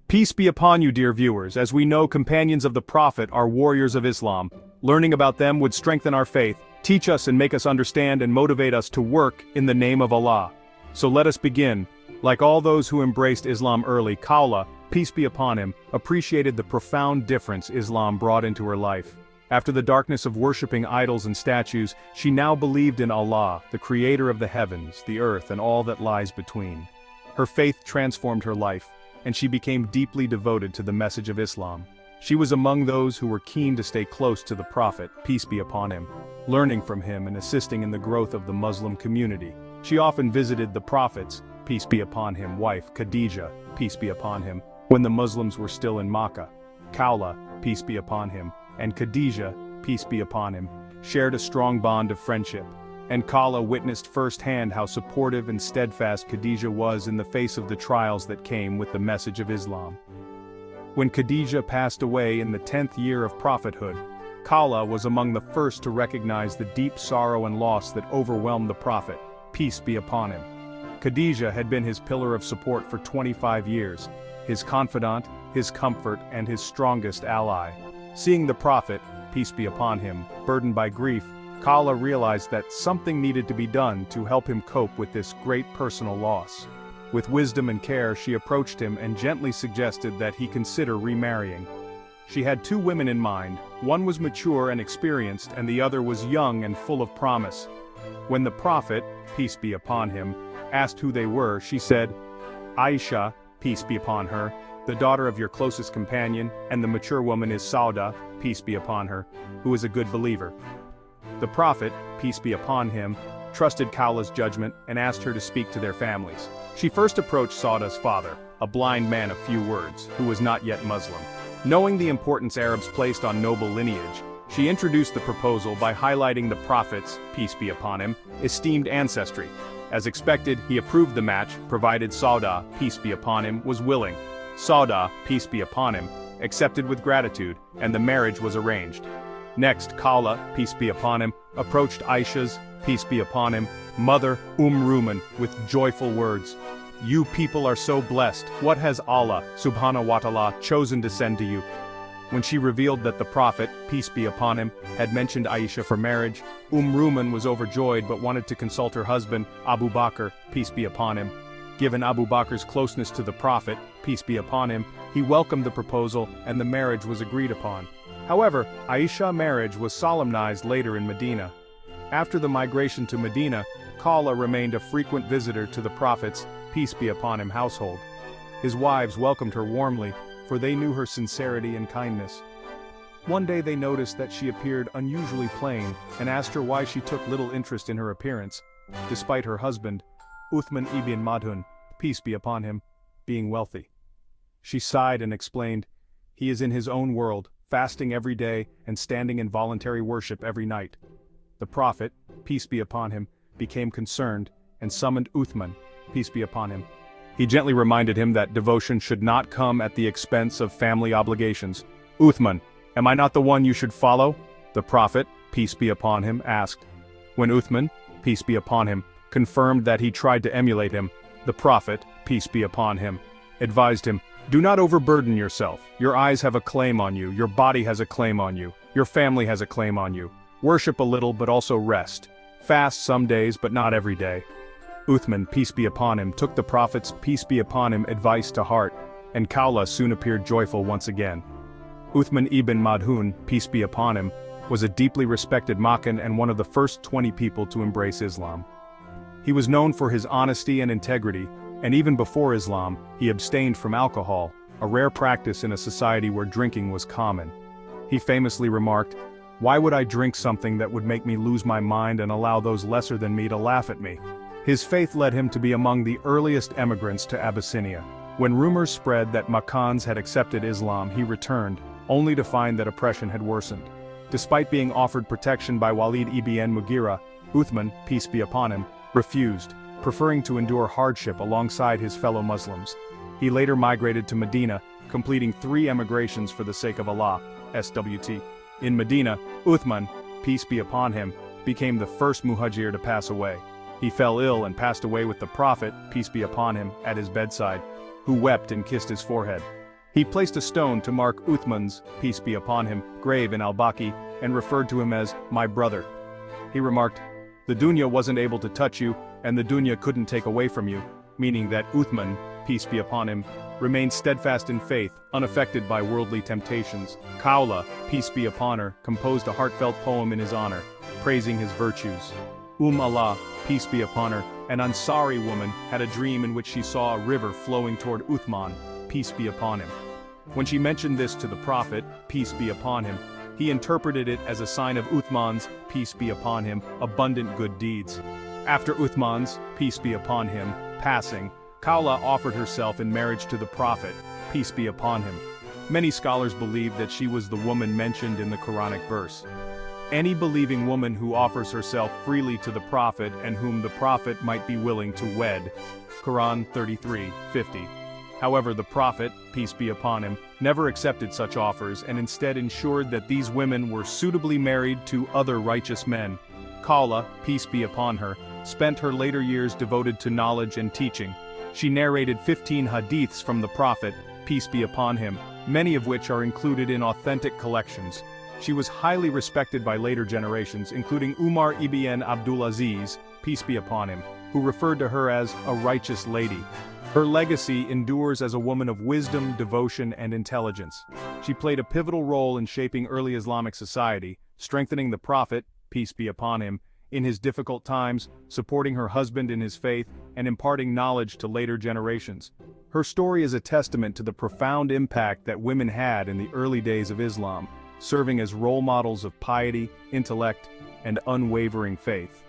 Peace be upon you, dear viewers. As we know, companions of the Prophet are warriors of Islam. Learning about them would strengthen our faith, teach us and make us understand and motivate us to work in the name of Allah. So let us begin. Like all those who embraced Islam early, Khawla, peace be upon him, appreciated the profound difference Islam brought into her life. After the darkness of worshipping idols and statues, she now believed in Allah, the creator of the heavens, the earth, and all that lies between. Her faith transformed her life, and she became deeply devoted to the message of Islam. She was among those who were keen to stay close to the Prophet, peace be upon him, learning from him and assisting in the growth of the Muslim community. She often visited the Prophet's, peace be upon him, wife, Khadija, peace be upon him, when the Muslims were still in Makkah. Khawla, peace be upon him, and Khadija, peace be upon him, shared a strong bond of friendship. And Khawla witnessed firsthand how supportive and steadfast Khadija was in the face of the trials that came with the message of Islam. When Khadija passed away in the 10th year of prophethood, Khawla was among the first to recognize the deep sorrow and loss that overwhelmed the Prophet, peace be upon him. Khadija had been his pillar of support for 25 years, his confidant, his comfort, and his strongest ally. Seeing the Prophet, peace be upon him, burdened by grief, Khawla realized that something needed to be done to help him cope with this great personal loss. With wisdom and care, she approached him and gently suggested that he consider remarrying. She had two women in mind, one was mature and experienced and the other was young and full of promise. When the Prophet, peace be upon him, asked who they were, she said, "Aisha, peace be upon her, the daughter of your closest companion, and the mature woman is Sauda, peace be upon her, who is a good believer." The Prophet, peace be upon him, trusted Khawla's judgment and asked her to speak to their families. She first approached Sauda's father, a blind man of few words, who was not yet Muslim. Knowing the importance Arabs placed on noble lineage, she introduced the proposal by highlighting the Prophet's, peace be upon him, esteemed ancestry. As expected, he approved the match, provided Sauda, peace be upon him, was willing. Sauda, peace be upon him, accepted with gratitude, and the marriage was arranged. Next, Khawla, peace be upon him, approached Aisha's, peace be upon him, mother, Ruman, with joyful words. "You people are so blessed. What has Allah, subhanahu wa ta'ala, chosen to send to you?" When she revealed that the Prophet, peace be upon him, had mentioned Aisha for marriage, Ruman was overjoyed but wanted to consult her husband, Abu Bakr, peace be upon him. Given Abu Bakr's closeness to the Prophet, peace be upon him, he welcomed the proposal and the marriage was agreed upon. However, Aisha's marriage was solemnized later in Medina. After the migration to Medina, Khawla remained a frequent visitor to the Prophet's, peace be upon him, household. His wives welcomed her warmly, for they knew her sincerity and kindness. One day they noticed that she appeared unusually plain and asked her why she took little interest in her appearance, despite her husband, Uthman ibn Madhun, peace be upon him, being wealthy. She sighed and explained, "He is in his own world, fasting every day and standing in voluntary worship every night." The Prophet, peace be upon him, became concerned and summoned Uthman, peace be upon him. He gently reminded him that devotion should not come at the expense of family obligations. "Uthman, am I not the one you should follow?" the Prophet, peace be upon him, asked. When Uthman, peace be upon him, confirmed that he tried to emulate him, the Prophet, peace be upon him, advised him, "Do not overburden yourself. Your eyes have a claim on you, your body has a claim on you, your family has a claim on you. Worship a little but also rest. Fast some days but not every day." Uthman, peace be upon him, took the Prophet's, peace be upon him, advice to heart, and Khawla soon appeared joyful once again. Uthman ibn Madhun, peace be upon him, was a deeply respected Makkan and one of the first 20 people to embrace Islam. He was known for his honesty and integrity, and even before Islam, he abstained from alcohol, a rare practice in a society where drinking was common. He famously remarked, "Why would I drink something that would make me lose my mind and allow those lesser than me to laugh at me?" His faith led him to be among the earliest emigrants to Abyssinia. When rumors spread that Makkans had accepted Islam, he returned, only to find that oppression had worsened. Despite being offered protection by Walid ibn Mughira, Uthman, peace be upon him, refused, preferring to endure hardship alongside his fellow Muslims. He later migrated to Medina, completing 3 emigrations for the sake of Allah, SWT. In Medina, Uthman, peace be upon him, became the first muhajir to pass away. He fell ill and passed away with the Prophet, peace be upon him, at his bedside, who wept and kissed his forehead. He placed a stone to mark Uthman's, peace be upon him, grave in al-Baqi, and referred to him as my brother. He remarked, "The dunya wasn't able to touch you, and the dunya couldn't take away from you," meaning that Uthman, peace be upon him, remained steadfast in faith, unaffected by worldly temptations. Khawla, peace be upon her, composed a heartfelt poem in his honor, praising his virtues. Allah, peace be upon her, an Ansari woman, had a dream in which she saw a river flowing toward Uthman, peace be upon him. When she mentioned this to the Prophet, peace be upon him, he interpreted it as a sign of Uthman's, peace be upon him, abundant good deeds. After Uthman's, peace be upon him, passing, Khawla offered herself in marriage to the Prophet, peace be upon him. Many scholars believe that she was the woman mentioned in the Quranic verse. Any believing woman who offers herself freely to the Prophet and whom the Prophet might be willing to wed. Quran 33:50. However, the Prophet, peace be upon him, never accepted such offers and instead ensured that these women were suitably married to other righteous men. Khawla, peace be upon her, spent her later years devoted to knowledge and teaching. She narrated 15 hadiths from the Prophet, peace be upon him, many of which are included in authentic collections. She was highly respected by later generations, including Umar ibn Abdulaziz, peace be upon him, who referred to her as a righteous lady. Her legacy endures as a woman of wisdom, devotion, and intelligence. She played a pivotal role in shaping early Islamic society, strengthening the Prophet, peace be upon him, in his difficult times, supporting her husband in his faith, and imparting knowledge to later generations. Her story is a testament to the profound impact that women had in the early days of Islam, serving as role models of piety, intellect, and unwavering faith.